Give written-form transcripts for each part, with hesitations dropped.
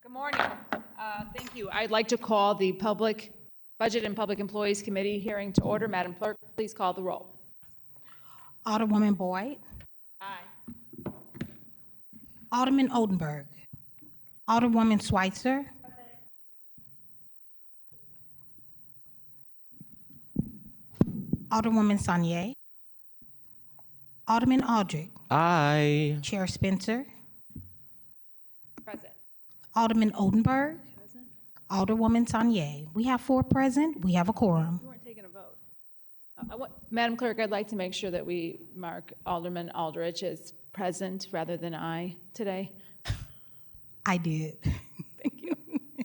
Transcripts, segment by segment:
Good morning. Thank you. I'd like to call the Public Budget and Public Employees Committee hearing to order. Madam Clerk, please call the roll. Alderwoman Boyd. Aye. Alderman Oldenburg. Alderwoman Schweitzer. Alderwoman Saunier. Alderman Aldrich. Aye. Chair Spencer. Present. Alderman Oldenburg. Present. Alderwoman Saunier. We have 4 present. We have a quorum. You weren't taking a vote. Madam Clerk, I'd like to make sure that we mark Alderman Aldrich as present rather than aye today. I did. Thank you.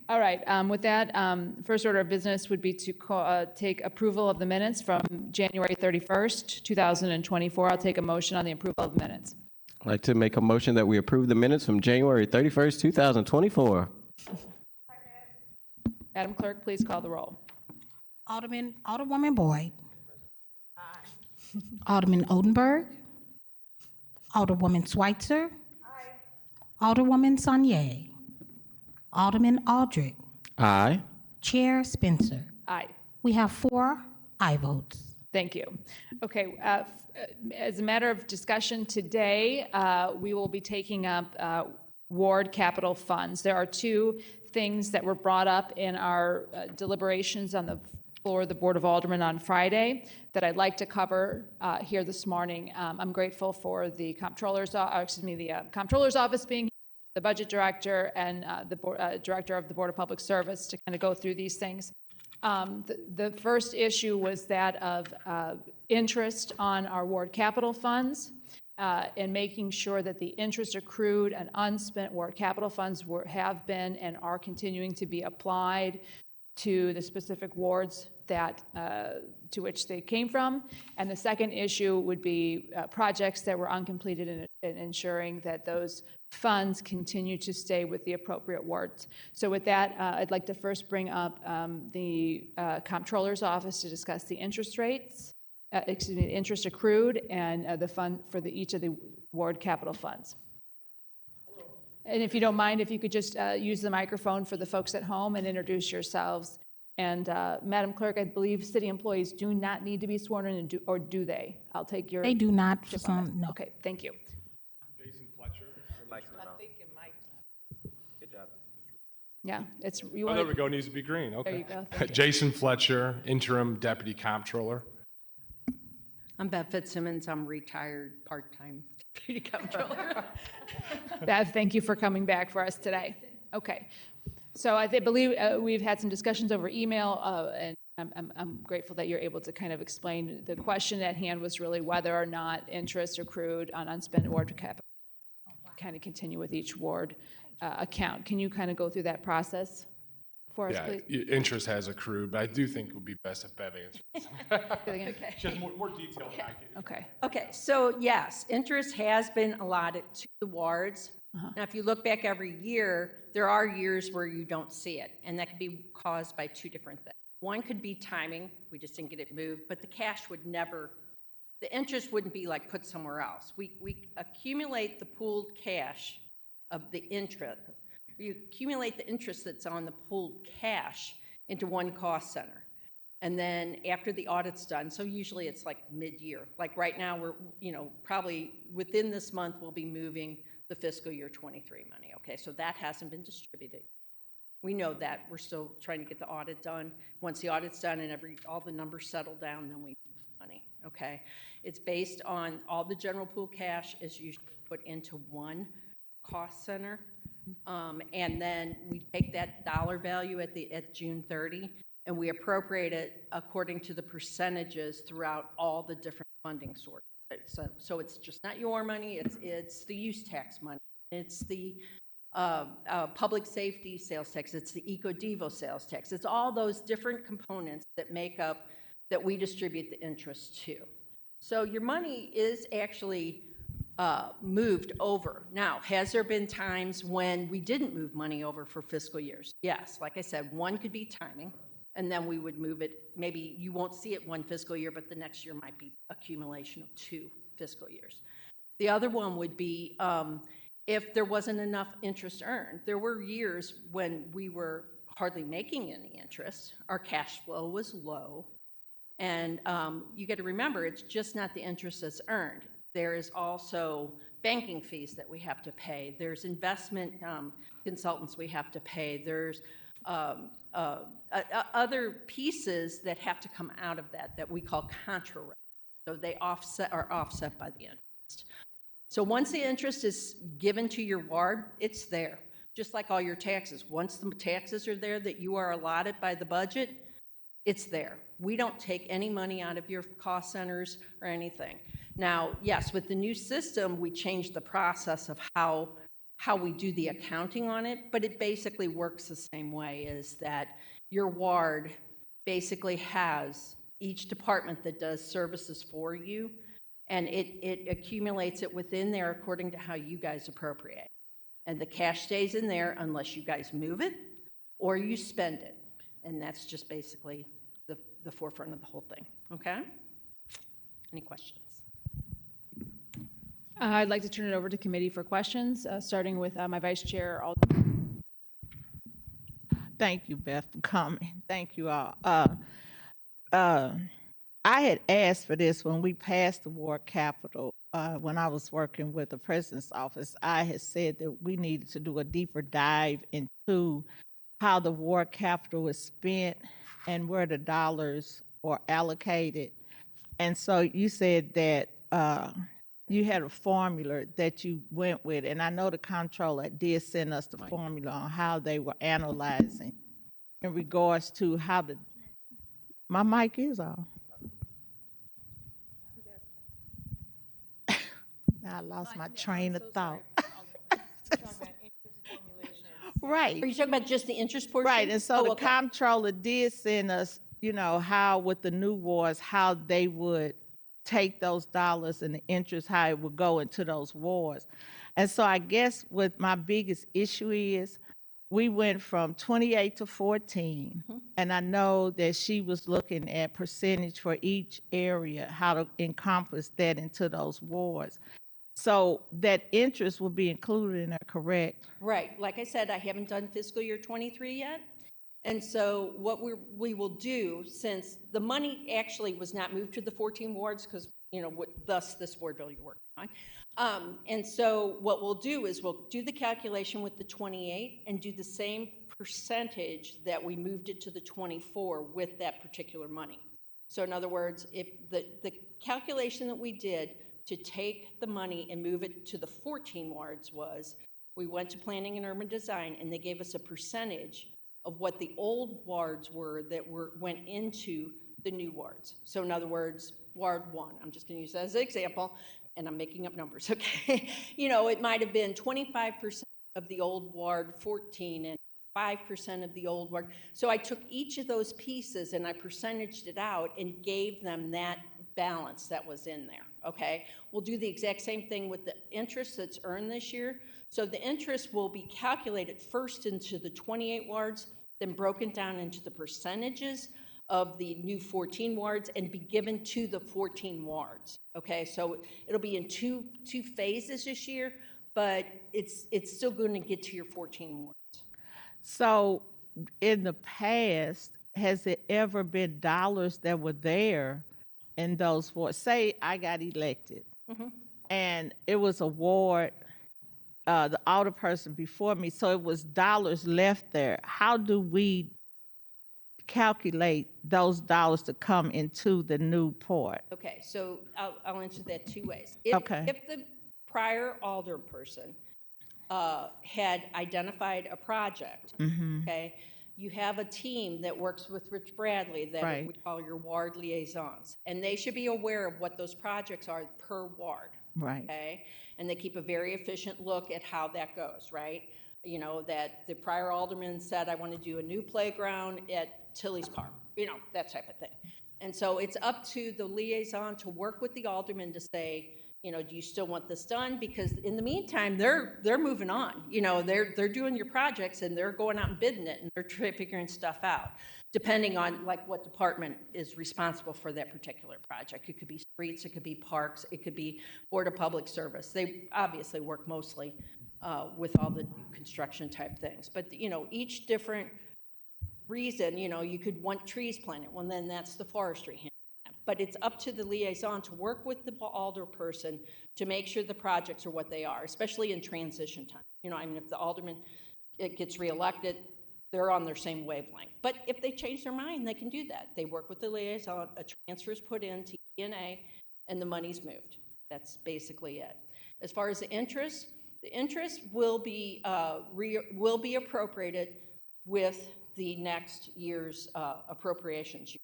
All right. With that, first order of business would be to take approval of the minutes from January 31st, 2024. I'll take a motion on the approval of the minutes. I'd like to make a motion that we approve the minutes from January 31st, 2024. Madam Clerk, please call the roll. Alderwoman Boyd. Aye. Alderman Oldenburg. Alderwoman Schweitzer. Aye. Alderwoman Saunier. Alderman Aldrich. Aye. Chair Spencer. Aye. We have 4 aye votes. Thank you. Okay, as a matter of discussion today, we will be taking up ward capital funds. There are 2 things that were brought up in our deliberations on the floor of the Board of Aldermen on Friday that I'd like to cover here this morning. I'm grateful for the comptroller's office being here, the budget director, and the director of the Board of Public Service to kind of go through these things. The first issue was that of interest on our ward capital funds and making sure that the interest accrued and unspent ward capital funds have been and are continuing to be applied to the specific wards that to which they came from. And the second issue would be projects that were uncompleted and ensuring that those funds continue to stay with the appropriate wards. So with that, I'd like to first bring up the comptroller's office to discuss the interest rates, interest accrued, and the fund for each of the ward capital funds. And if you don't mind, if you could just use the microphone for the folks at home and introduce yourselves. And Madam Clerk, I believe city employees do not need to be sworn in, or do they? I'll take your. They do not. No. Okay, thank you. Jason Fletcher. Good job. Yeah, it's. Oh, there we go. It needs to be green. Okay. There you go. Thank you. Jason Fletcher, interim deputy comptroller. I'm Bev Fitzsimmons. I'm retired part-time deputy comptroller. Bev, thank you for coming back for us today. Okay. So I believe we've had some discussions over email, and I'm grateful that you're able to kind of explain. The question at hand was really whether or not interest accrued on unspent ward capital kind of continue with each ward account. Can you kind of go through that process for us, please? Yeah, interest has accrued, but I do think it would be best if Bev answers. Okay. She has more detail back in. Okay. Okay, so yes, interest has been allotted to the wards. Now, if you look back every year, there are years where you don't see it, and that could be caused by 2 different things. One could be timing. We just didn't get it moved, but the cash would never, the interest wouldn't be like put somewhere else. We accumulate the pooled cash of the interest. We accumulate the interest that's on the pooled cash into one cost center. And then after the audit's done, so usually it's like mid-year. Like right now, we're, probably within this month, we'll be moving the fiscal year 23 money. Okay, so that hasn't been distributed. We know that. We're still trying to get the audit done. Once the audit's done and all the numbers settle down, then we move money. Okay, it's based on all the general pool cash is usually put into one cost center, and then we take that dollar value at June 30, and we appropriate it according to the percentages throughout all the different funding sources. So it's just not your money, it's the use tax money, it's the public safety sales tax, it's the EcoDevo sales tax, it's all those different components that make up, that we distribute the interest to. So your money is actually moved over. Now, has there been times when we didn't move money over for fiscal years? Yes, like I said, one could be timing. And then we would move it, maybe you won't see it one fiscal year, but the next year might be accumulation of 2 fiscal years. The other one would be if there wasn't enough interest earned. There were years when we were hardly making any interest. Our cash flow was low. And you got to remember, it's just not the interest that's earned. There is also banking fees that we have to pay. There's investment consultants we have to pay. There's other pieces that have to come out of that we call contra revenue. So they are offset by the interest. So once the interest is given to your ward, it's there. Just like all your taxes. Once the taxes are there that you are allotted by the budget, it's there. We don't take any money out of your cost centers or anything. Now, yes, with the new system, we changed the process of how we do the accounting on it, but it basically works the same way, is that your ward basically has each department that does services for you, and it accumulates it within there according to how you guys appropriate. And the cash stays in there unless you guys move it or you spend it. And that's just basically the forefront of the whole thing, okay? Any questions? I'd like to turn it over to committee for questions, starting with my vice chair. Thank you, Beth, for coming. Thank you all. I had asked for this when we passed the ward capital. When I was working with the president's office, I had said that we needed to do a deeper dive into how the ward capital is spent and where the dollars are allocated. And so you said that you had a formula that you went with, and I know the comptroller did send us the formula on how they were analyzing in regards to how my mic is on. Now I lost my train of thought. Right. Are you talking about just the interest portion? Right, and so the okay. comptroller did send us, how with the new wards, how they would take those dollars and the interest, how it would go into those wards. And so I guess what my biggest issue is, we went from 28 to 14, and I know that she was looking at percentage for each area, how to encompass that into those wards. So that interest will be included in that, correct? Right. Like I said, I haven't done fiscal year 23 yet. And so what we will do, since the money actually was not moved to the 14 wards, because, thus this board bill you're working on. And so what we'll do is we'll do the calculation with the 28 and do the same percentage that we moved it to the 24 with that particular money. So in other words, if the calculation that we did to take the money and move it to the 14 wards was, we went to planning and urban design and they gave us a percentage of what the old wards were that went into the new wards. So in other words, Ward 1, I'm just going to use that as an example, and I'm making up numbers, okay? It might have been 25% of the old Ward 14 and 5% of the old ward. So I took each of those pieces and I percentaged it out and gave them that balance that was in there, okay? We'll do the exact same thing with the interest that's earned this year. So the interest will be calculated first into the 28 wards, then broken down into the percentages of the new 14 wards and be given to the 14 wards, okay? So it'll be in two phases this year, but it's still going to get to your 14 wards. So in the past, has it ever been dollars that were there in those wards? Say I got elected and it was a ward, the older person before me, so it was dollars left there. How do we calculate those dollars to come into the new port? Okay, so I'll answer that two ways. If the prior alderperson had identified a project, okay, you have a team that works with Rich Bradley that we call your ward liaisons, and they should be aware of what those projects are per ward, okay? And they keep a very efficient look at how that goes, right? That the prior alderman said, I want to do a new playground at Tilly's Park, that type of thing. And so it's up to the liaison to work with the alderman to say, do you still want this done? Because in the meantime, they're moving on. They're doing your projects and they're going out and bidding it and they're figuring stuff out, depending on like what department is responsible for that particular project. It could be streets, it could be parks, it could be Board of Public Service. They obviously work mostly with all the construction type things. But, you know, each different reason, you know, you could want trees planted, well, then that's the forestry hand. But it's up to the liaison to work with the alderperson to make sure the projects are what they are, especially in transition time. You know, I mean, if the alderman gets reelected, they're on their same wavelength. But if they change their mind, they can do that. They work with the liaison, a transfer is put into E&A, and the money's moved. That's basically it. As far as the interest will be appropriated with the next year's appropriations.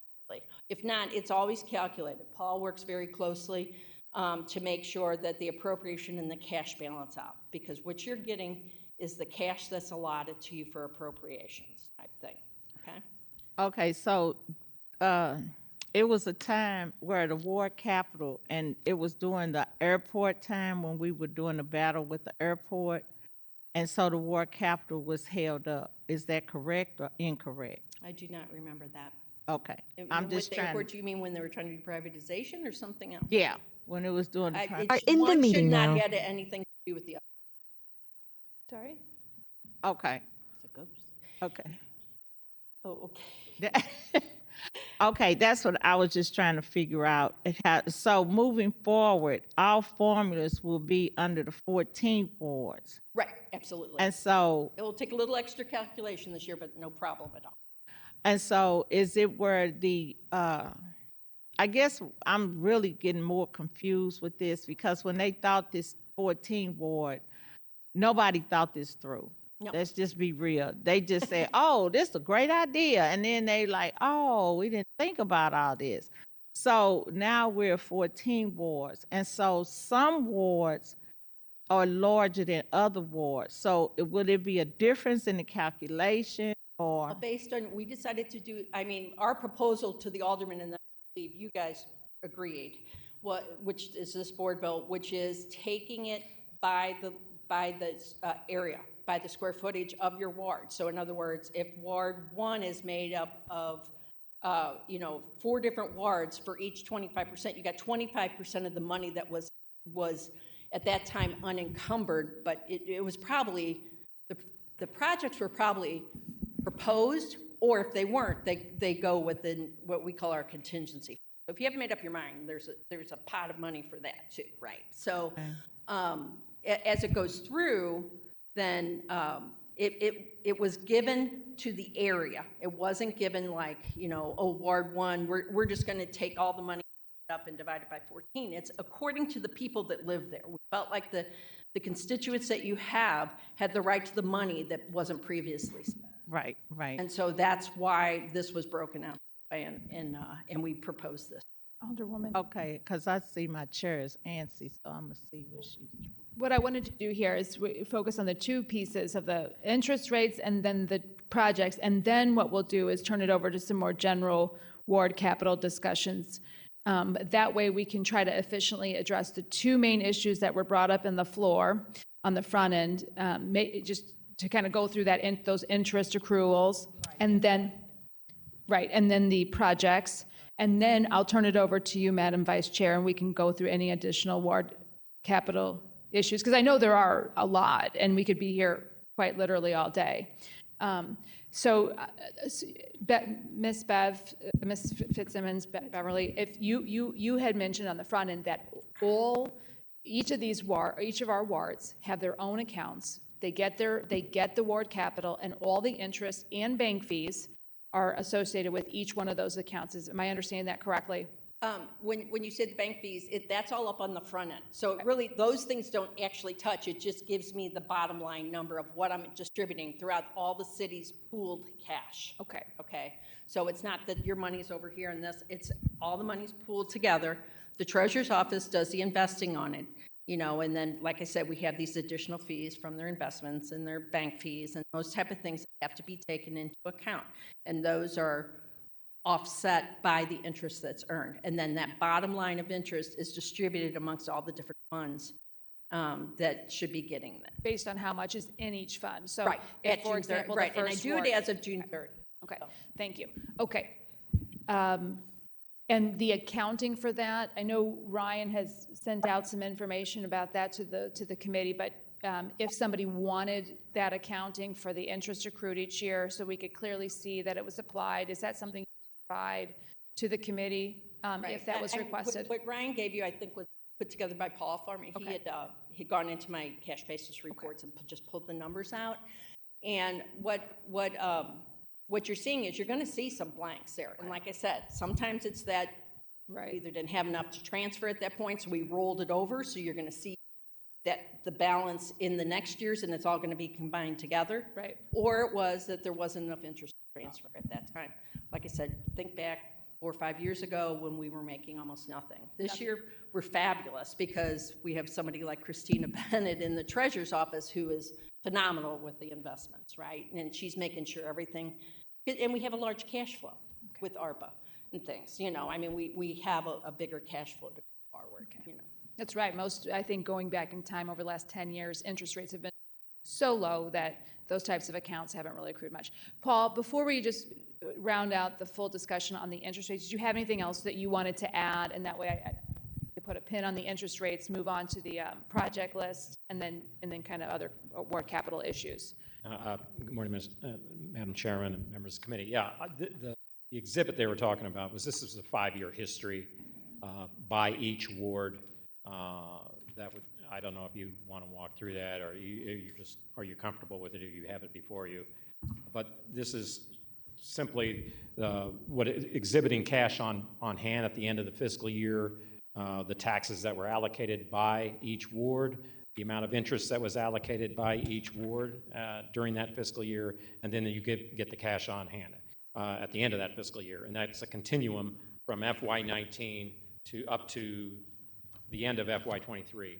If not, it's always calculated. Paul works very closely to make sure that the appropriation and the cash balance out, because what you're getting is the cash that's allotted to you for appropriations type thing, okay? Okay, so it was a time where the Ward Capitol, and it was during the airport time when we were doing the battle with the airport, and so the Ward Capitol was held up. Is that correct or incorrect? I do not remember that. Okay, I'm just With the trying. airport, do you mean when they were trying to do privatization or something else? Yeah, when it was doing the. In the one meeting should now. not have anything to do with the other. Sorry? Okay, It's a ghost. okay. Oh, okay. Okay, that's what I was just trying to figure out. So moving forward, all formulas will be under the 14 wards. Right, absolutely. And so, It will take a little extra calculation this year, but no problem at all. and so is it where the, I guess I'm really getting more confused with this because when they thought this 14 ward, nobody thought this through. No. Let's just be real. They just said, oh, this is a great idea. And then they like, oh, we didn't think about all this. So now we're 14 wards. And so some wards are larger than other wards. So will there be a difference in the calculation or? Based on, we decided to do, I mean, our proposal to the alderman, and I believe you guys agreed, which is this board bill, which is taking it by the area, by the square footage of your ward. So in other words, if Ward 1 is made up of, 4 different wards for each 25%, you got 25% of the money that was at that time unencumbered, but it was probably, the projects were probably proposed, or if they weren't, they go within what we call our contingency. So if you haven't made up your mind, there's a pot of money for that too, right? So as it goes through, then it was given to the area. It wasn't given like, Ward 1, we're just going to take all the money up and divide it by 14. It's according to the people that live there. We felt like the constituents that you had the right to the money that wasn't previously spent. Right, right. And so that's why this was broken out, and we proposed this. Alderwoman. Okay, because I see my chair is antsy, so I'm going to see what she's doing. What I wanted to do here is focus on the two pieces of the interest rates and then the projects. And then what we'll do is turn it over to some more general ward capital discussions. That way we can try to efficiently address the two main issues that were brought up in the floor on the front end, just to kind of go through those interest accruals, and then the projects. And then I'll turn it over to you, Madam Vice Chair, and we can go through any additional ward capital issues, because I know there are a lot, and we could be here quite literally all day. Ms. Fitzsimmons, Beverly, if you had mentioned on the front end that each of our wards have their own accounts. They get the ward capital, and all the interest and bank fees are associated with each one of those accounts. Am I understanding that correctly? When you said the bank fees, that's all up on the front end. So really, those things don't actually touch. It just gives me the bottom line number of what I'm distributing throughout all the city's pooled cash. Okay. Okay. So it's not that your money's over here and this. It's all the money's pooled together. The treasurer's office does the investing on it, and then, like I said, we have these additional fees from their investments and their bank fees and those type of things that have to be taken into account. And those are offset by the interest that's earned. And then that bottom line of interest is distributed amongst all the different funds that should be getting that. Based on how much is in each fund. So, Right. if, for example, right. the And I first do ward- it as of June 30. Okay, thank you. Okay. And the accounting for that, I know Ryan has sent out some information about that to the committee, but if somebody wanted that accounting for the interest accrued each year, so we could clearly see that it was applied, is that something you provide to the committee if that was requested? What Ryan gave you, I think, was put together by Paul for me. Okay. He'd gone into my cash basis reports and just pulled the numbers out. And what you're seeing is you're going to see some blanks there. And like I said, sometimes it's that we either didn't have enough to transfer at that point, so we rolled it over. So you're going to see that the balance in the next years, and it's all going to be combined together. Right. Or it was that there wasn't enough interest to transfer at that time. Like I said, think back 4 or 5 years ago when we were making almost nothing. This year, we're fabulous because we have somebody like Christina Bennett in the treasurer's office who is phenomenal with the investments, right? And she's making sure everything, and we have a large cash flow with ARPA and things, you know. I mean, we have a bigger cash flow to go forward, you know. That's right. I think going back in time over the last 10 years, interest rates have been so low that those types of accounts haven't really accrued much. Paul, before we just round out the full discussion on the interest rates, did you have anything else that you wanted to add? And that way I could put a pin on the interest rates, move on to the project list, and then kind of other award capital issues. Good morning, Madam Chairman and members of the committee. Yeah, the exhibit they were talking about was this is a 5-year history by each ward. That would, I don't know if you want to walk through that, or are you comfortable with it, or you have it before you? But this is simply exhibiting cash on hand at the end of the fiscal year, the taxes that were allocated by each ward, the amount of interest that was allocated by each ward during that fiscal year, and then you get the cash on hand at the end of that fiscal year. And that's a continuum from FY19 up to the end of FY23.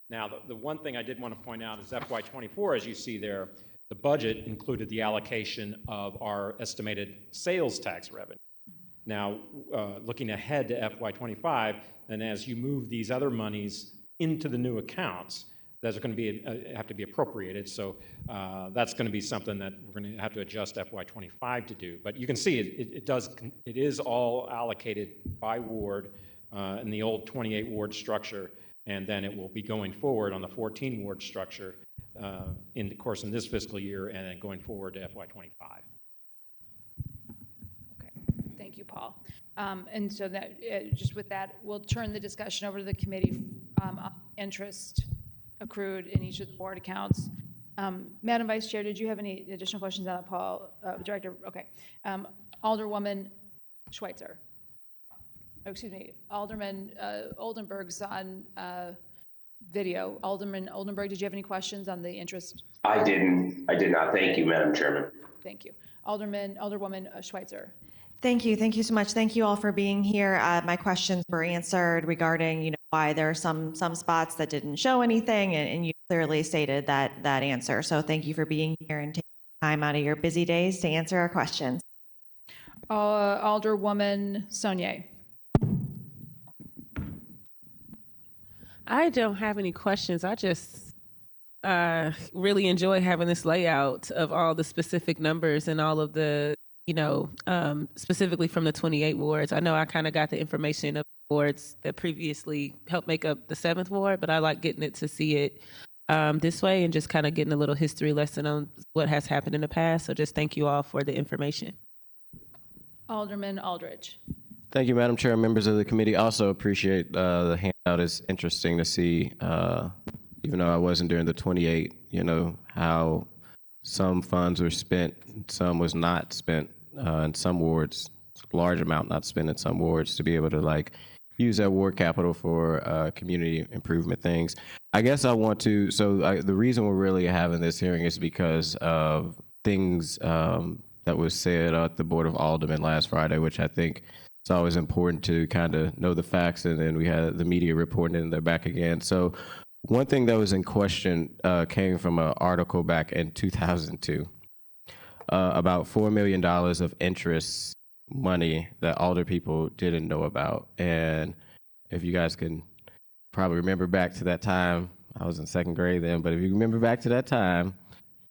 Now, the one thing I did want to point out is FY24, as you see there, the budget included the allocation of our estimated sales tax revenue. Now, looking ahead to FY25, and as you move these other monies into the new accounts, those are going to be have to be appropriated. So that's going to be something that we're going to have to adjust FY25 to do. But you can see it is all allocated by ward in the old 28 ward structure, and then it will be going forward on the 14 ward structure in the course of this fiscal year, and then going forward to FY25. Okay, thank you, Paul. And so that just with that, we'll turn the discussion over to the committee on interest accrued in each of the board accounts. Madam Vice Chair, did you have any additional questions on that, Paul? Director, okay. Alderwoman Schweitzer. Oh, excuse me, Alderman Oldenburg's on video. Alderman Oldenburg, did you have any questions on the interest? I did not. Thank you, Madam Chairman. Thank you. Alderwoman Schweitzer. Thank you. Thank you so much. Thank you all for being here. My questions were answered regarding, why there are some spots that didn't show anything, and you clearly stated that answer. So thank you for being here and taking time out of your busy days to answer our questions. Alderwoman Saunier. I don't have any questions. I just really enjoy having this layout of all the specific numbers and all of the, specifically from the 28 wards. I know I kind of got the information of wards that previously helped make up the 7th ward, but I like getting it to see it this way and just kind of getting a little history lesson on what has happened in the past. So just thank you all for the information. Alderman Aldridge. Thank you, Madam Chair. Members of the committee also appreciate the handout. It's interesting to see, even though I wasn't during the 28, how some funds were spent, some was not spent in some wards, large amount not spent in some wards, to be able to use that ward capital for community improvement things. I guess I want to, the reason we're really having this hearing is because of things that was said at the Board of Aldermen last Friday, which I think it's always important to kind of know the facts, and then we had the media reporting it and they're back again. So one thing that was in question came from an article back in 2002 about $4 million of interest money that older people didn't know about. And if you guys can probably remember back to that time, I was in 2nd grade then, but if you remember back to that time,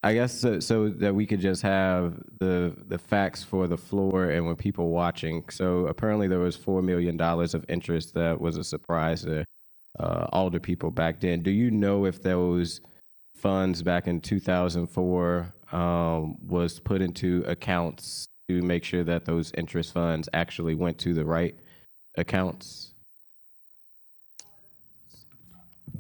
I guess so that we could just have the facts for the floor and when people watching. So apparently there was $4 million of interest that was a surprise to older people back then. Do you know if those funds back in 2004 was put into accounts to make sure that those interest funds actually went to the right accounts? To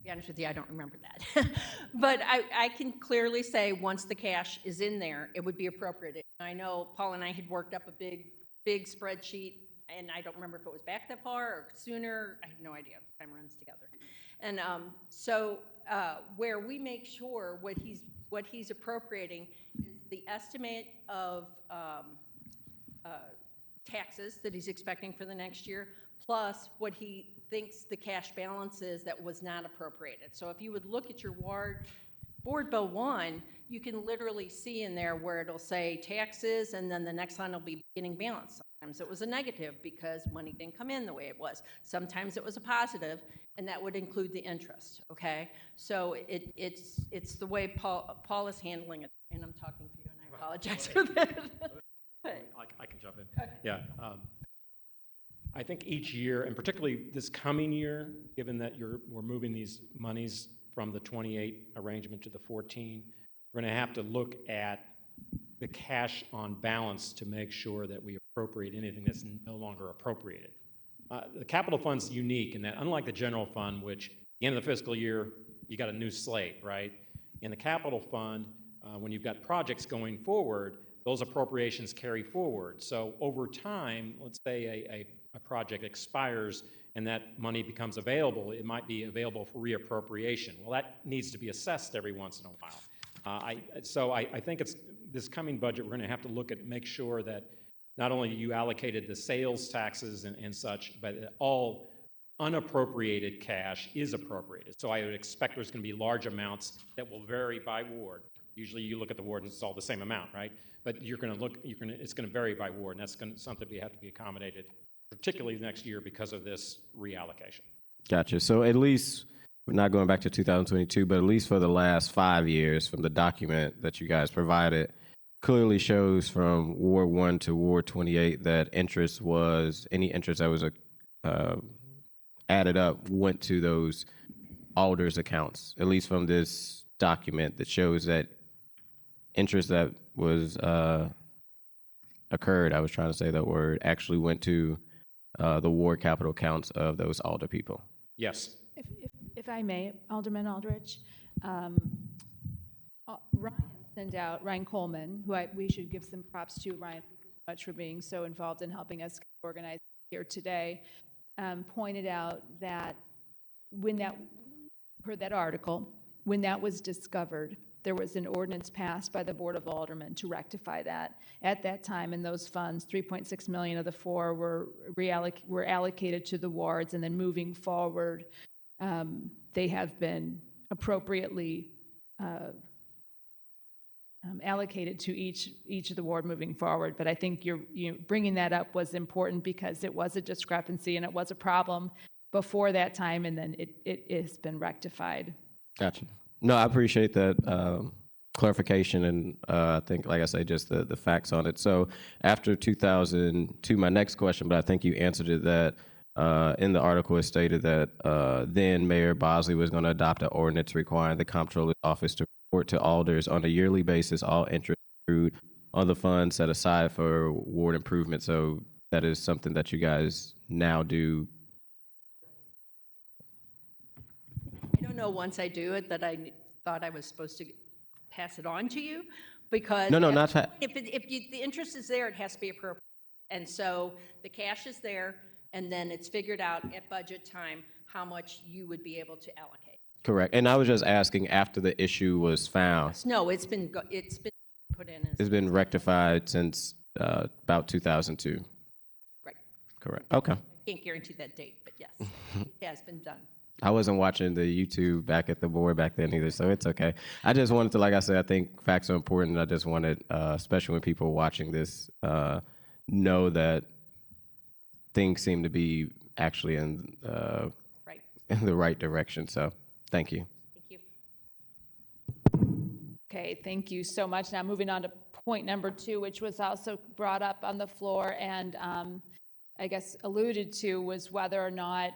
be honest with you, I don't remember that. But I can clearly say, once the cash is in there, it would be appropriated. I know Paul and I had worked up a big spreadsheet, and I don't remember if it was back that far or sooner. I have no idea. Time runs together. And where we make sure what he's appropriating is the estimate of taxes that he's expecting for the next year, plus what he thinks the cash balance is that was not appropriated. So if you would look at your Board Bill 1, you can literally see in there where it'll say taxes, and then the next line will be beginning balance. Sometimes it was a negative because money didn't come in the way it was. Sometimes it was a positive, and that would include the interest, okay? So it's the way Paul is handling it, and I'm talking for you, and I apologize for that. I can jump in. Okay. Yeah. I think each year, and particularly this coming year, given that we're moving these monies from the 28 arrangement to the 14, we're going to have to look at the cash on balance to make sure that we appropriate anything that's no longer appropriated. The capital fund's unique in that, unlike the general fund, which at the end of the fiscal year, you got a new slate, right? In the capital fund, when you've got projects going forward, those appropriations carry forward. So over time, let's say a project expires and that money becomes available, it might be available for reappropriation. Well, that needs to be assessed every once in a while. So I think it's this coming budget, we're going to have to look at, make sure that not only you allocated the sales taxes and such, but all unappropriated cash is appropriated. So I would expect there's going to be large amounts that will vary by ward. Usually you look at the ward and it's all the same amount, right? But it's going to vary by ward, and that's something we have to be accommodated, particularly next year because of this reallocation. Gotcha. So at least, we're not going back to 2022, but at least for the last 5 years from the document that you guys provided, clearly shows from Ward 1 to Ward 28 that any interest that was added up went to those alders accounts, at least from this document that shows that interest that was occurred, I was trying to say that word, actually went to the ward capital accounts of those alder people. Yes. If I may, Alderman Aldrich, Ryan Coleman, who we should give some props to, Ryan, thank you so much for being so involved in helping us organize here today, pointed out that per that article, when that was discovered, there was an ordinance passed by the Board of Aldermen to rectify that. At that time, in those funds, $3.6 million of the 4 were allocated to the wards, and then moving forward, they have been appropriately allocated to each of the ward moving forward. But I think bringing that up was important because it was a discrepancy and it was a problem before that time, and then it has been rectified. Gotcha. No, I appreciate that clarification, and I think, like I say, just the facts on it. So after 2002, my next question, but I think you answered it, that in the article it stated that then Mayor Bosley was going to adopt an ordinance requiring the Comptroller's Office to report to alders on a yearly basis all interest accrued on the funds set aside for ward improvement. So that is something that you guys now do. I don't know, once I do it, that I thought I was supposed to pass it on to you, because if the interest is there, it has to be appropriate. And so the cash is there, and then it's figured out at budget time how much you would be able to allocate. Correct. And I was just asking after the issue was found. No, it's been put in. It's been rectified since about 2002. Right. Correct. Okay. Can't guarantee that date, but yes, it has been done. I wasn't watching the YouTube back at the board back then either, so it's okay. I just wanted to, like I said, I think facts are important. I just wanted, especially when people are watching this, know that things seem to be actually in the right direction. So thank you. Thank you. Okay, thank you so much. Now moving on to point number 2, which was also brought up on the floor and I guess alluded to, was whether or not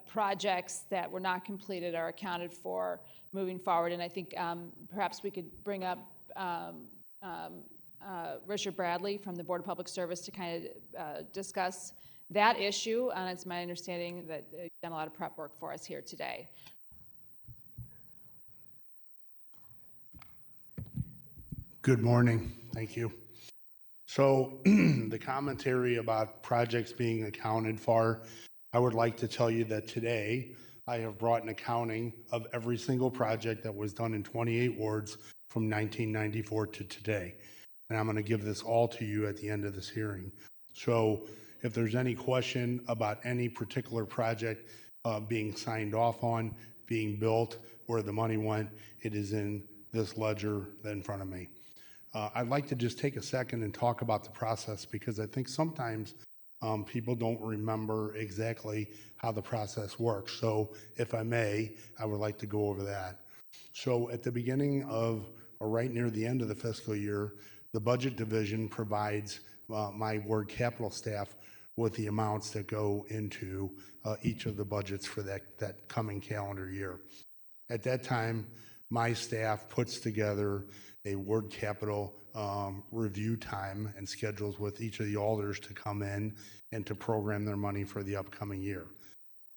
projects that were not completed are accounted for moving forward. And I think perhaps we could bring up Richard Bradley from the Board of Public Service to kind of discuss that issue. And it's my understanding that you've done a lot of prep work for us here today. Good morning. Thank you. So the commentary about projects being accounted for, I would like to tell you that today I have brought an accounting of every single project that was done in 28 wards from 1994 to today. And I'm going to give this all to you at the end of this hearing. So if there's any question about any particular project being signed off on, being built, where the money went, it is in this ledger in front of me. I'd like to just take a second and talk about the process, because I think sometimes people don't remember exactly how the process works. So if I may, I would like to go over that. So at the beginning of, or right near the end of the fiscal year, the budget division provides my ward capital staff with the amounts that go into each of the budgets for that coming calendar year. At that time, my staff puts together a ward capital review time and schedules with each of the alders to come in and to program their money for the upcoming year.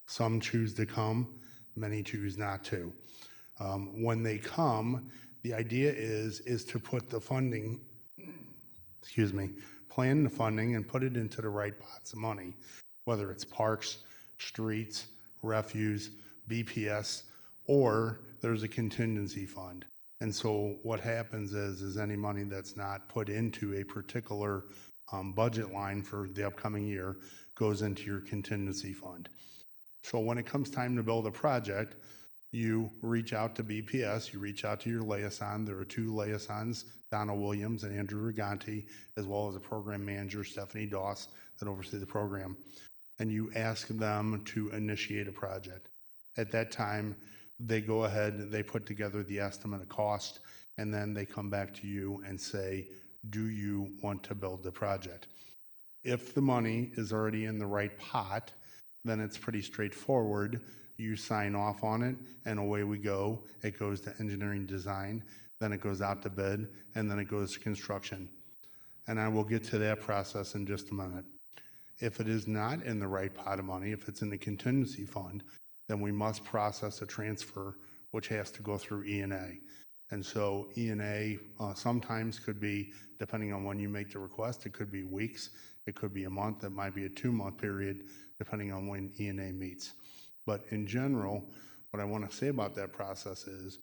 Some choose to come, many choose not to. When they come, the idea is to put the funding, plan the funding and put it into the right pots of money, whether it's parks, streets, refuse, BPS, or there's a contingency fund. And so what happens is any money that's not put into a particular budget line for the upcoming year goes into your contingency fund. So when it comes time to build a project, you reach out to BPS, you reach out to your liaison. There are two liaisons, Donna Williams and Andrew Riganti, as well as a program manager, Stephanie Doss, that oversee the program. And you ask them to initiate a project. At that time, they go ahead, they put together the estimate of cost, and then they come back to you and say, do you want to build the project? If the money is already in the right pot, then it's pretty straightforward. You sign off on it, and away we go. It goes to engineering design, then it goes out to bid, and then it goes to construction. And I will get to that process in just a minute. If it is not in the right pot of money, if it's in the contingency fund, then we must process a transfer, which has to go through E&A. And so E&A sometimes could be, depending on when you make the request, it could be weeks, it could be a month, it might be a 2-month period, depending on when E&A meets. But in general, what I want to say about that process is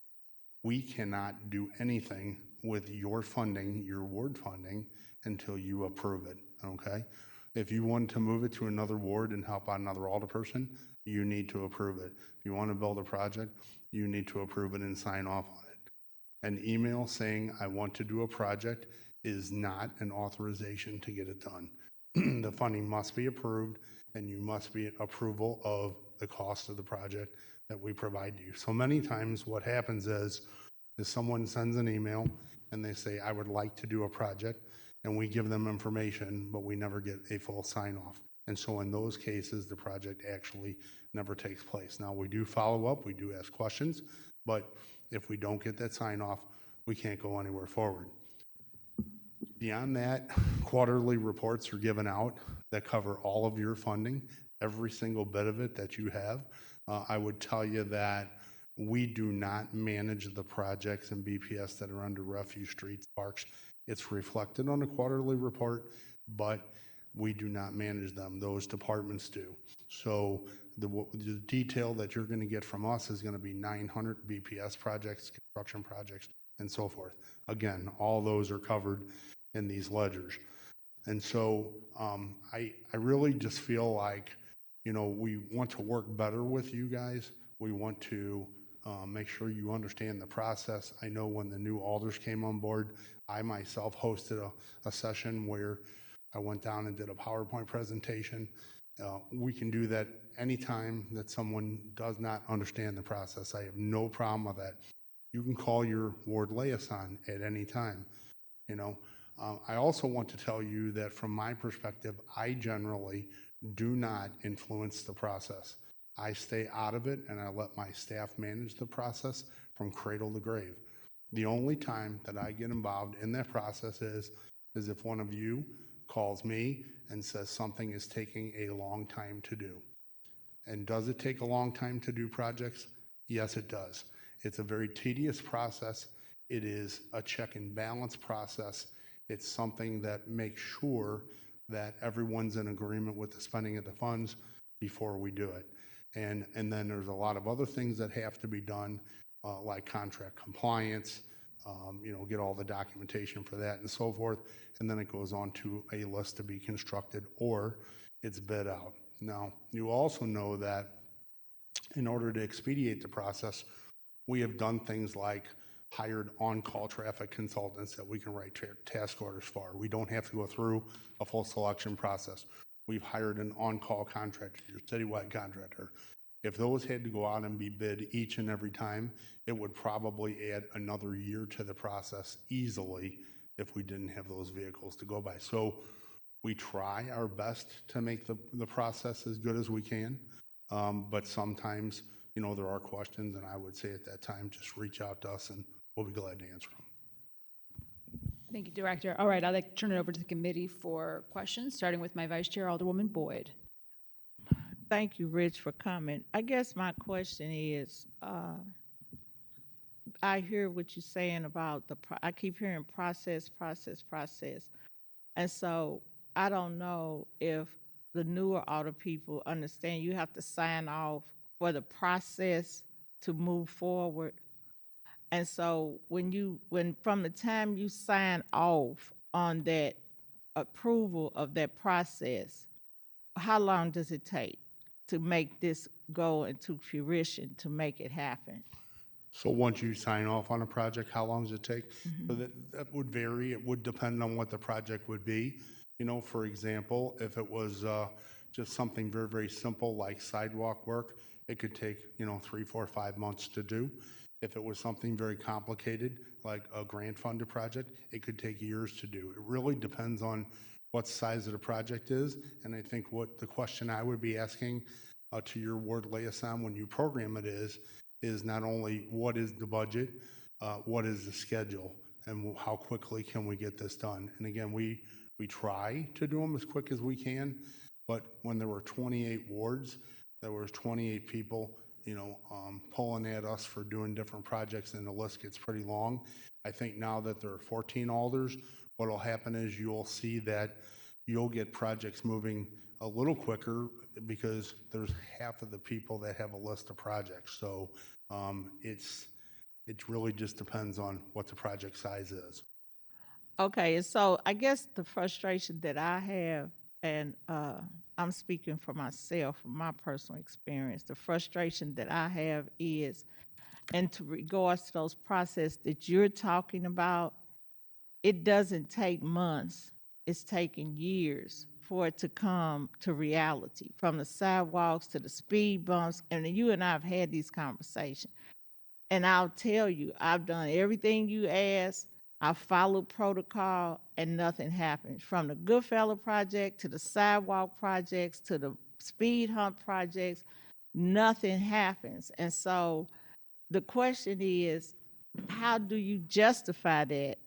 we cannot do anything with your funding, your ward funding, until you approve it, okay? If you want to move it to another ward and help out another alderperson, you need to approve it. If you want to build a project, you need to approve it and sign off on it. An email saying, I want to do a project is not an authorization to get it done. The funding must be approved, and you must be approval of the cost of the project that we provide you. So many times what happens is someone sends an email and they say, I would like to do a project, and we give them information, but we never get a full sign off. And so in those cases, the project actually never takes place. Now, we do follow up, we do ask questions, but if we don't get that sign off, we can't go anywhere forward. Beyond that, quarterly reports are given out that cover all of your funding, every single bit of it that you have. I would tell you that we do not manage the projects in BPS that are under refuge, streets, parks. It's reflected on a quarterly report, but we do not manage them. Those departments do. So the detail that you're going to get from us is going to be 900 BPS projects, construction projects, and so forth. Again, all those are covered in these ledgers. And so I really just feel like, you know, we want to work better with you guys. We want to make sure you understand the process. I know when the new alders came on board, I myself hosted a session where I went down and did a PowerPoint presentation. We can do that anytime that someone does not understand the process. I have no problem with that. You can call your ward liaison at any time. You know, I also want to tell you that from my perspective, I generally do not influence the process. I stay out of it and I let my staff manage the process from cradle to grave. The only time that I get involved in that process is if one of you calls me and says something is taking a long time to do. And does it take a long time to do projects? Yes, it does. It's a very tedious process. It is a check and balance process. It's something that makes sure that everyone's in agreement with the spending of the funds before we do it. And then there's a lot of other things that have to be done, like contract compliance, get all the documentation for that and so forth. And then it goes on to a list to be constructed or it's bid out. Now, you also know that in order to expedite the process, we have done things like hired on-call traffic consultants that we can write task orders for. We don't have to go through a full selection process. We've hired an on-call contractor, your citywide contractor. If those had to go out and be bid each and every time, it would probably add another year to the process easily if we didn't have those vehicles to go by. So we try our best to make the process as good as we can, but sometimes, there are questions, and I would say at that time, just reach out to us and we'll be glad to answer them. Thank you, Director. All right, I'd like to turn it over to the committee for questions, starting with my Vice Chair, Alderwoman Boyd. Thank you, Rich, for comment. I guess my question is, I hear what you're saying about I keep hearing process. And so I don't know if the newer auto people understand you have to sign off for the process to move forward. And so when from the time you sign off on that approval of that process, how long does it take to make this go into fruition, to make it happen? So once you sign off on a project, how long does it take? So that would vary. It would depend on what the project would be. For example, if it was just something very, very simple like sidewalk work, it could take, 3, 4, 5 months to do. If it was something very complicated, like a grant-funded project, it could take years to do. It really depends on what size of the project is, and I think what the question I would be asking to your ward liaison when you program it is not only what is the budget, what is the schedule, and how quickly can we get this done? And again, we try to do them as quick as we can, but when there were 28 wards, there was 28 people pulling at us for doing different projects, and the list gets pretty long. I think now that there are 14 alders, what will happen is you'll see that you'll get projects moving a little quicker because there's half of the people that have a list of projects. So it really just depends on what the project size is. Okay, and so I guess the frustration that I have, and I'm speaking for myself, from my personal experience, the frustration that I have is, and to regards to those processes that you're talking about, it doesn't take months. It's taking years for it to come to reality, from the sidewalks to the speed bumps. And you and I have had these conversations. And I'll tell you, I've done everything you asked. I followed protocol and nothing happened. From the Goodfellow project to the sidewalk projects to the speed hump projects, nothing happens. And so the question is, how do you justify that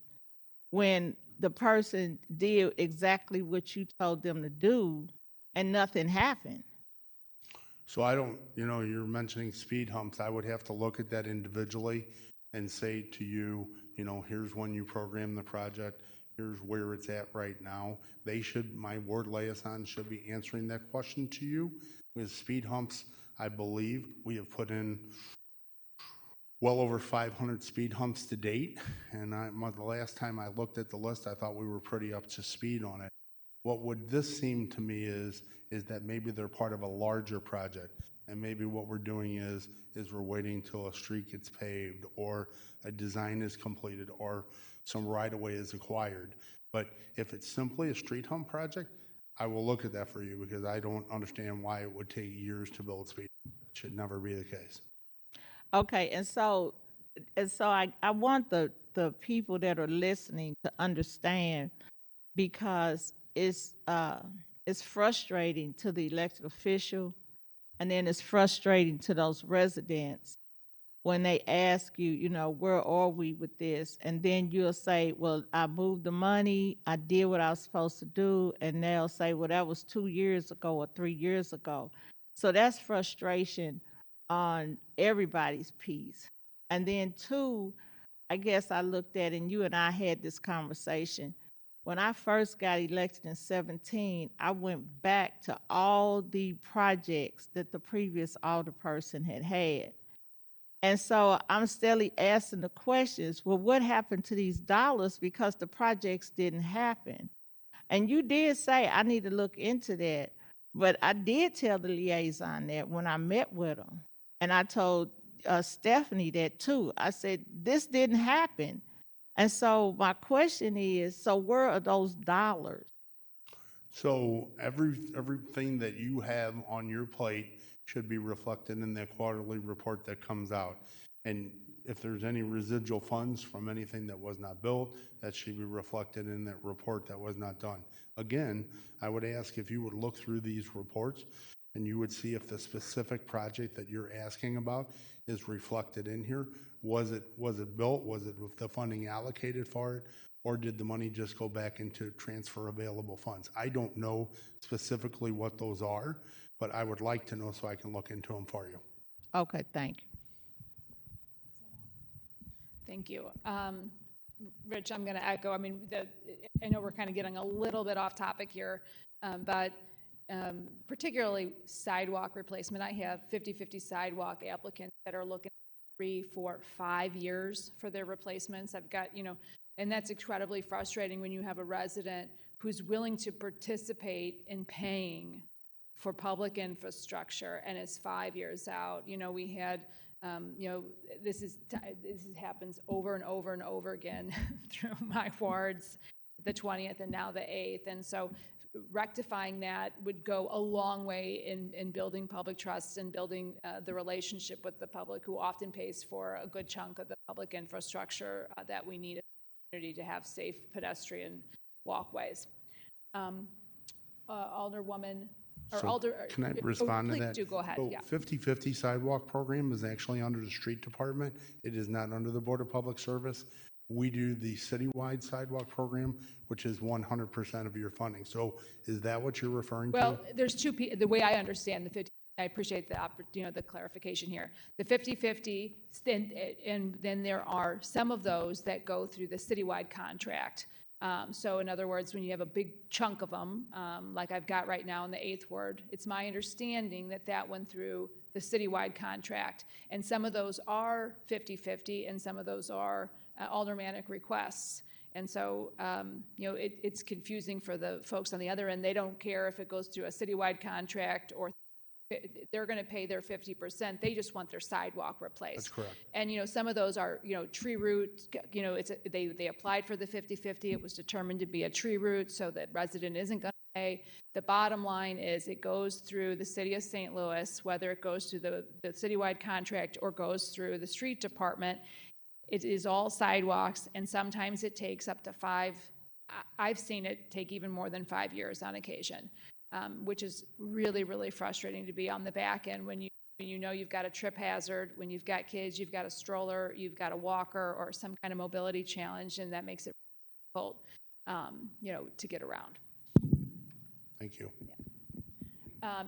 when the person did exactly what you told them to do and nothing happened? So I don't, you're mentioning speed humps. I would have to look at that individually and say to you, here's when you program the project, here's where it's at right now. My ward liaison should be answering that question to you. With speed humps, I believe we have put in well over 500 speed humps to date. And the last time I looked at the list, I thought we were pretty up to speed on it. What would this seem to me is that maybe they're part of a larger project. And maybe what we're doing is we're waiting till a street gets paved or a design is completed or some right-of-way is acquired. But if it's simply a street hump project, I will look at that for you because I don't understand why it would take years to build speed. It should never be the case. Okay, and so I want the people that are listening to understand, because it's frustrating to the elected official And then it's frustrating to those residents when they ask you, you know, where are we with this? And then you'll say, well, I moved the money, I did what I was supposed to do, and they'll say, well, that was 2 years ago or 3 years ago. So that's frustration on everybody's piece. And then two, I guess I looked at, and you and I had this conversation. When I first got elected in 17, I went back to all the projects that the previous alderperson had. And so I'm still asking the questions, well, what happened to these dollars because the projects didn't happen? And you did say I need to look into that, but I did tell the liaison that when I met with him. And I told Stephanie that too. I said, this didn't happen. And so my question is, so where are those dollars? So everything that you have on your plate should be reflected in that quarterly report that comes out. And if there's any residual funds from anything that was not built, that should be reflected in that report that was not done. Again, I would ask if you would look through these reports and you would see if the specific project that you're asking about is reflected in here. Was it built? Was it with the funding allocated for it? Or did the money just go back into transfer available funds? I don't know specifically what those are, but I would like to know so I can look into them for you. Okay, thank you. Thank you. Rich, I'm going to echo. I mean, I know we're kind of getting a little bit off topic here, but particularly sidewalk replacement. I have 50-50 sidewalk applicants that are looking 3, 4, 5 years for their replacements. I've got, you know, and that's incredibly frustrating when you have a resident who's willing to participate in paying for public infrastructure and is 5 years out. You know, we had, you know, this happens over and over and over again through my wards, the 20th and now the 8th. And so rectifying that would go a long way in building public trust and building the relationship with the public, who often pays for a good chunk of the public infrastructure that we need to have safe pedestrian walkways. Alderwoman, or So Alder. can I respond to please that? do go ahead. So Yeah. 50-50 sidewalk program is actually under the street department. It is not under the Board of Public Service. We do the citywide sidewalk program, which is 100% of your funding. So is that what you're referring to? Well, there's the way I understand the 50. I appreciate the clarification here. The 50-50, and then there are some of those that go through the citywide contract. So in other words, when you have a big chunk of them, like I've got right now in the 8th ward, it's my understanding that went through the citywide contract. And some of those are 50-50 and some of those are aldermanic requests. And so, you know, it's confusing for the folks on the other end. They don't care if it goes through a citywide contract or they're going to pay their 50%. They just want their sidewalk replaced. That's correct. And, you know, some of those are, you know, tree root, you know, they applied for the 50-50. It was determined to be a tree root, so that resident isn't going to pay. The bottom line is it goes through the city of St. Louis, whether it goes through the citywide contract or goes through the street department. It is all sidewalks, and sometimes it takes up to 5. I've seen it take even more than 5 years on occasion. Which is really, really frustrating to be on the back end when you know you've got a trip hazard, when you've got kids, you've got a stroller, you've got a walker or some kind of mobility challenge, and that makes it difficult, you know, to get around. Thank you. Yeah.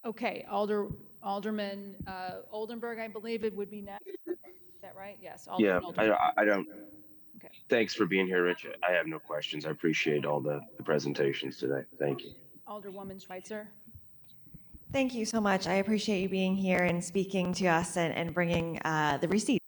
Okay, Alderman Oldenburg, I believe it would be next. Is that right? Yes. Yeah, Oldenburg. I don't. Okay. Thanks for being here, Rich. I have no questions. I appreciate all the presentations today. Thank you. Alderwoman Schweitzer. Thank you so much. I appreciate you being here and speaking to us and bringing the receipt.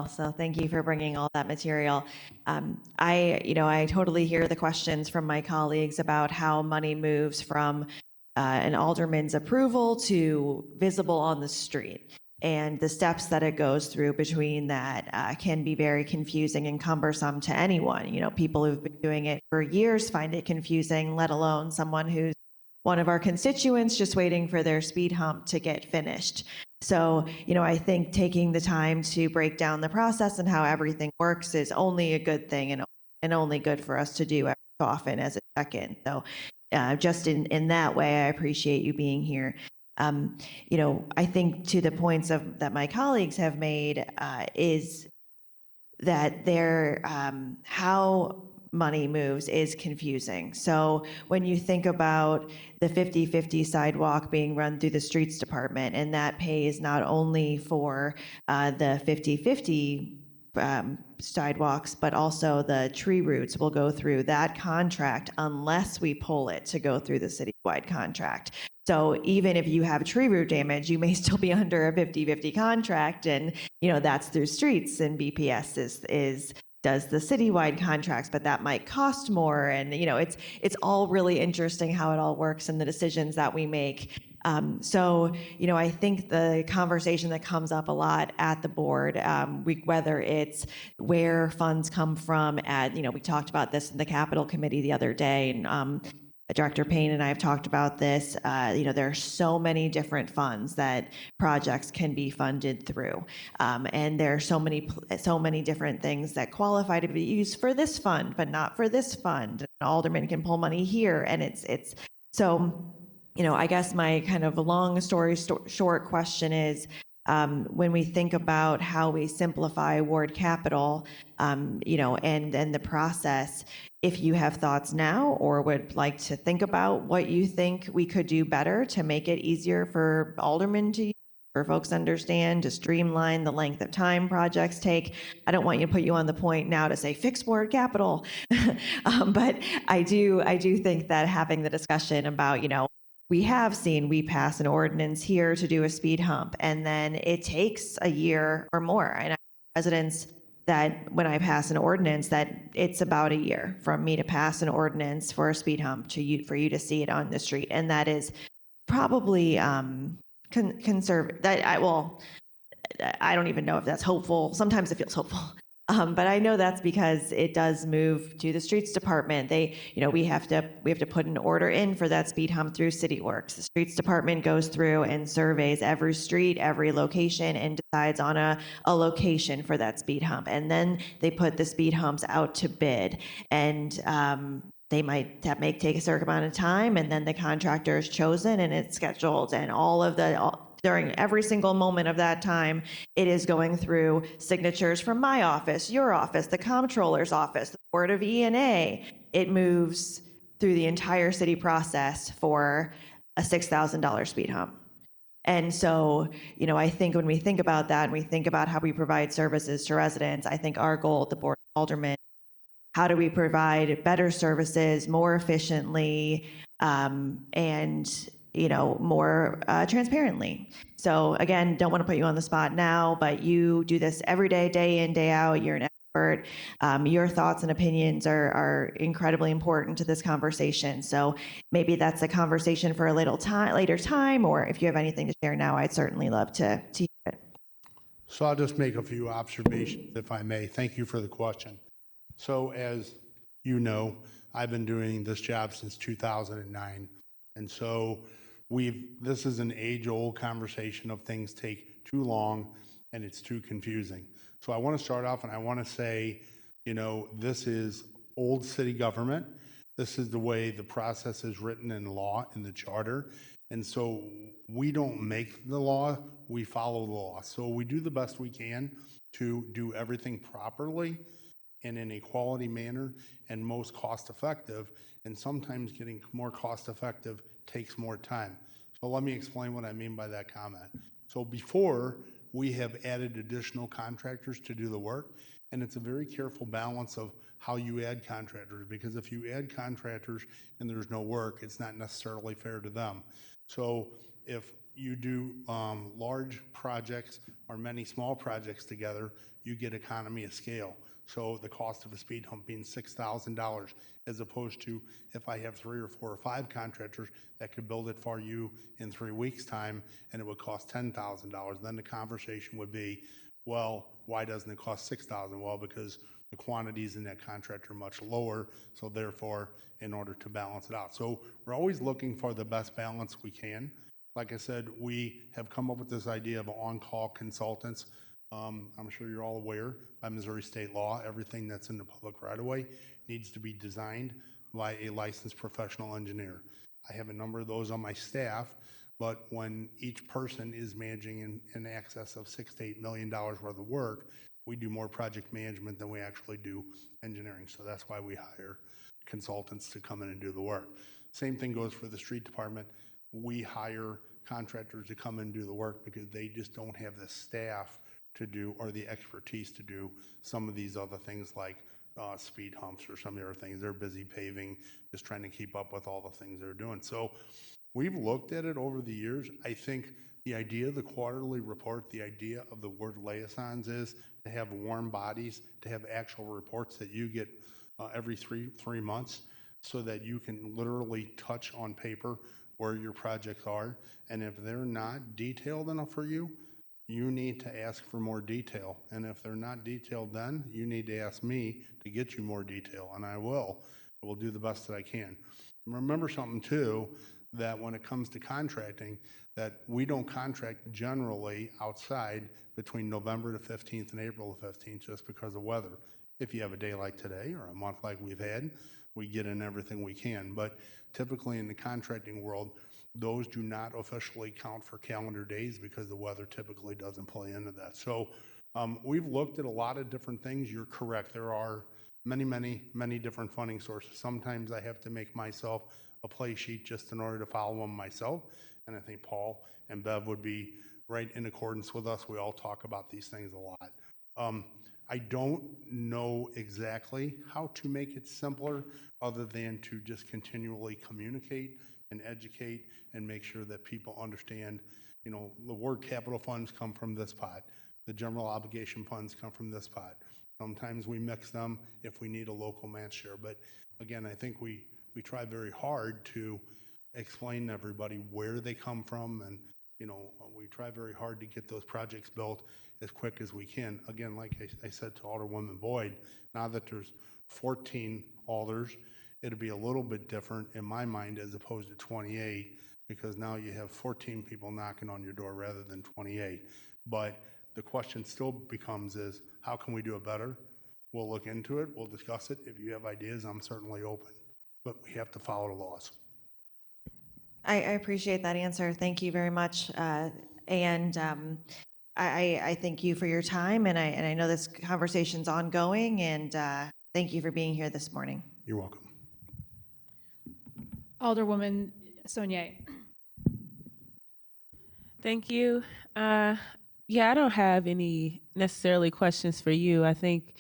So thank you for bringing all that material. I totally hear the questions from my colleagues about how money moves from an alderman's approval to visible on the street. And the steps that it goes through between that can be very confusing and cumbersome to anyone. You know, people who've been doing it for years find it confusing, let alone someone who's one of our constituents just waiting for their speed hump to get finished. So, you know, I think taking the time to break down the process and how everything works is only a good thing and only good for us to do every so often as a check-in. So just in that way, I appreciate you being here. I think to the points that my colleagues have made is that how money moves is confusing. So when you think about the 50-50 sidewalk being run through the streets department, and that pays not only for the 50-50 sidewalks, but also the tree roots will go through that contract unless we pull it to go through the citywide contract. So even if you have tree root damage, you may still be under a 50-50 contract, and that's through streets, and BPS does the citywide contracts, but that might cost more. And it's all really interesting how it all works and the decisions that we make. So I think the conversation that comes up a lot at the board, whether it's where funds come from we talked about this in the Capital Committee the other day, and Director Payne and I have talked about this. There are so many different funds that projects can be funded through, and there are so many different things that qualify to be used for this fund, but not for this fund. An alderman can pull money here, and it's so. I guess my kind of long story short question is, when we think about how we simplify ward capital, and the process, if you have thoughts now or would like to think about what you think we could do better to make it easier for aldermen to use, for folks to understand, to streamline the length of time projects take. I don't want you to put you on the point now to say fix ward capital, but I do think that having the discussion about, we pass an ordinance here to do a speed hump, and then it takes a year or more. And I tell residents that when I pass an ordinance, that it's about a year from me to pass an ordinance for a speed hump for you to see it on the street, and that is probably conservative. I don't even know if that's hopeful. Sometimes it feels hopeful. But I know that's because it does move to the streets department. We have to put an order in for that speed hump through CityWorks. The streets department goes through and surveys every street, every location, and decides on a location for that speed hump. And then they put the speed humps out to bid. And they might take a certain amount of time, and then the contractor is chosen and it's scheduled, and during every single moment of that time, it is going through signatures from my office, your office, the comptroller's office, the Board of E&A. It moves through the entire city process for a $6,000 speed hump. And so, I think when we think about that and we think about how we provide services to residents, I think our goal at the Board of Aldermen, how do we provide better services more efficiently, and more transparently. So again, don't want to put you on the spot now, but you do this every day, day in, day out. You're an expert. Your thoughts and opinions are incredibly important to this conversation. So maybe that's a conversation for a later time, or if you have anything to share now, I'd certainly love to hear it. So I'll just make a few observations, if I may. Thank you for the question. So as you know, I've been doing this job since 2009. And so this is an age-old conversation of things take too long and it's too confusing. So I want to start off and I want to say, this is old city government. This is the way the process is written in law, in the charter. And so we don't make the law, we follow the law. So we do the best we can to do everything properly and in a quality manner and most cost effective. And sometimes getting more cost effective takes more time. So let me explain what I mean by that comment. So before, we have added additional contractors to do the work, and it's a very careful balance of how you add contractors, because if you add contractors and there's no work, it's not necessarily fair to them. So if you do large projects or many small projects together, you get economy of scale. So the cost of a speed hump being $6,000, as opposed to if I have 3 or 4 or 5 contractors that could build it for you in 3 weeks' time, and it would cost $10,000. Then the conversation would be, well, why doesn't it cost $6,000? Well, because the quantities in that contract are much lower, so therefore, in order to balance it out. So we're always looking for the best balance we can. Like I said, we have come up with this idea of on-call consultants. I'm sure you're all aware, by Missouri state law, everything that's in the public right-of-way needs to be designed by a licensed professional engineer. I have a number of those on my staff, But when each person is managing in excess of $6 to $8 million worth of work, we do more project management than we actually do engineering. So that's why we hire consultants to come in and do the work. Same thing goes for the street department. We hire contractors to come in and do the work because they just don't have the staff to do or the expertise to do some of these other things like speed humps or some of the other things. They're busy paving, just trying to keep up with all the things they're doing. So we've looked at it over the years. I think the idea of the quarterly report, the idea of the word liaisons is to have warm bodies, to have actual reports that you get every three months so that you can literally touch on paper where your projects are. And if they're not detailed enough for you, you need to ask for more detail. And if they're not detailed then, you need to ask me to get you more detail, and I will. I will do the best that I can. Remember something too, that when it comes to contracting, that we don't contract generally outside between November the 15th and April the 15th just because of weather. If you have a day like today or a month like we've had, we get in everything we can. But typically in the contracting world, those do not officially count for calendar days because the weather typically doesn't play into that. So we've looked at a lot of different things. You're correct. There are many different funding sources. Sometimes I have to make myself a play sheet just in order to follow them myself. And I think Paul and Bev would be right in accordance with us. We all talk about these things a lot. I don't know exactly how to make it simpler other than to just continually communicate and educate and make sure that people understand, you know, the word capital funds come from this pot. The general obligation funds come from this pot. Sometimes we mix them if we need a local match share. But again, I think we try very hard to explain to everybody where they come from, and you know, we try very hard to get those projects built as quick as we can. Again, like I said to Alderwoman Boyd, now that there's 14 alders, it'll be a little bit different in my mind as opposed to 28, because now you have 14 people knocking on your door rather than 28. But the question still becomes is, how can we do it better? We'll look into it. We'll discuss it. If you have ideas, I'm certainly open. But we have to follow the laws. I appreciate that answer. Thank you very much. I thank you for your time, and I know this conversation's ongoing, and thank you for being here this morning. You're welcome. Alderwoman Saunier. Thank you. Yeah, I don't have any necessarily questions for you. I think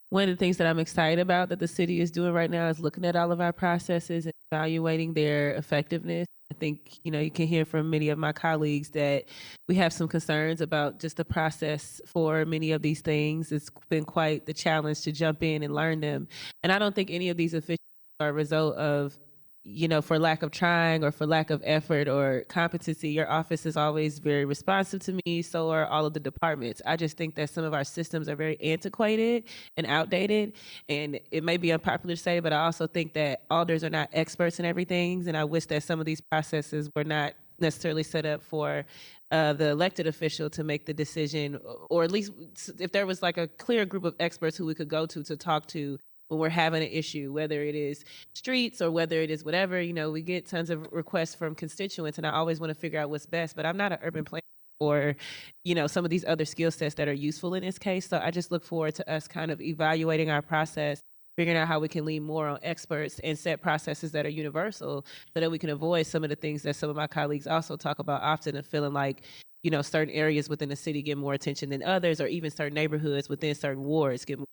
one of the things that I'm excited about that the city is doing right now is looking at all of our processes and evaluating their effectiveness. I think, you know, you can hear from many of my colleagues that we have some concerns about just the process for many of these things. It's been quite the challenge to jump in and learn them. And I don't think any of these efficiencies are a result of, you know, for lack of trying or for lack of effort or competency. Your office is always very responsive to me. So are all of the departments. I just think that some of our systems are very antiquated and outdated. And it may be unpopular to say, but I also think that alders are not experts in everything. And I wish that some of these processes were not necessarily set up for the elected official to make the decision, or at least if there was like a clear group of experts who we could go to talk to when we're having an issue, whether it is streets or whether it is whatever. You know, we get tons of requests from constituents, and I always want to figure out what's best, but I'm not an urban planner or, you know, some of these other skill sets that are useful in this case. So I just look forward to us kind of evaluating our process, figuring out how we can lean more on experts and set processes that are universal so that we can avoid some of the things that some of my colleagues also talk about often, and feeling like, you know, certain areas within the city get more attention than others, or even certain neighborhoods within certain wards get more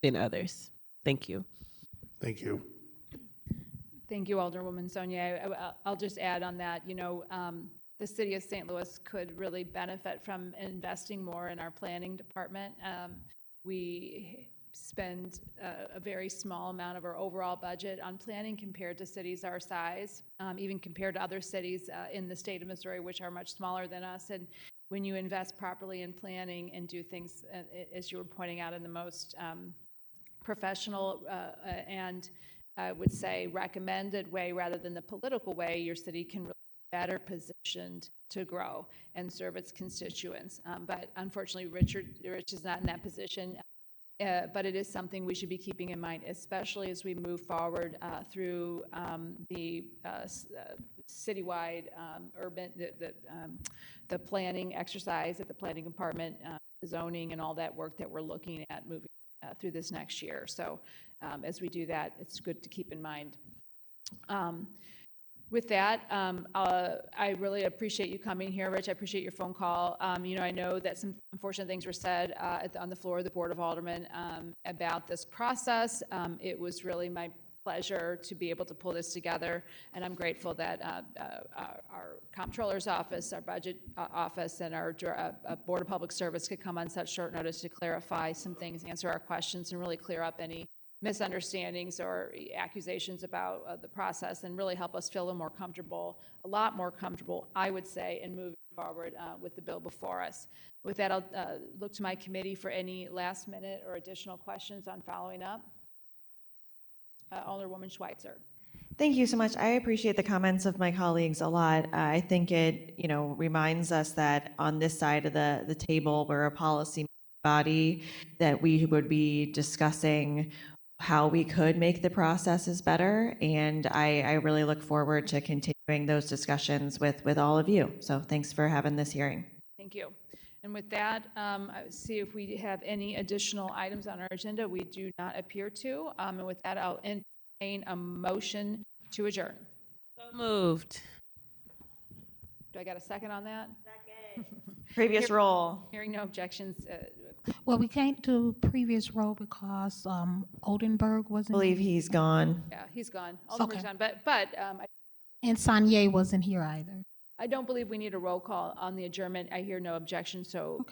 than others. Thank you. Thank you. Thank you, Alderwoman Saunier. I'll just add on that, you know, the city of St. Louis could really benefit from investing more in our planning department. We spend a very small amount of our overall budget on planning compared to cities our size, even compared to other cities in the state of Missouri, which are much smaller than us. And when you invest properly in planning and do things, as you were pointing out, in the most professional and I would say recommended way rather than the political way, your city can really be better positioned to grow and serve its constituents. But unfortunately, Rich is not in that position. But it is something we should be keeping in mind, especially as we move forward through the citywide urban, the planning exercise at the planning department, zoning and all that work that we're looking at moving through this next year. So as we do that, it's good to keep in mind. With that, I really appreciate you coming here, Rich. I appreciate your phone call. I know that some unfortunate things were said on the floor of the Board of Aldermen about this process. It was really my pleasure to be able to pull this together, and I'm grateful that our comptroller's office, our budget office, and our Board of Public Service could come on such short notice to clarify some things, answer our questions, and really clear up any misunderstandings or accusations about the process, and really help us feel a lot more comfortable, I would say, in moving forward with the bill before us. With that, I'll look to my committee for any last minute or additional questions on following up. Alderwoman Schweitzer. Thank you so much. I appreciate the comments of my colleagues a lot. I think it, reminds us that on this side of the table, we're a policy body, that we would be discussing how we could make the processes better. And I really look forward to continuing those discussions with all of you. So thanks for having this hearing. Thank you. And with that, I see if we have any additional items on our agenda. We do not appear to. And with that, I'll entertain a motion to adjourn. So moved. Do I got a second on that? Second. Previous roll. Hearing no objections. Well, we can't do previous roll because Oldenburg I wasn't. believe he's gone. Yeah, he's gone. Alderman's Okay. gone. But And Sanye wasn't here either. I don't believe we need a roll call on the adjournment. I hear no objection, so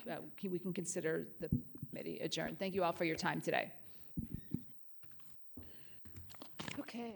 we can consider the committee adjourned. Thank you all for your time today. Okay.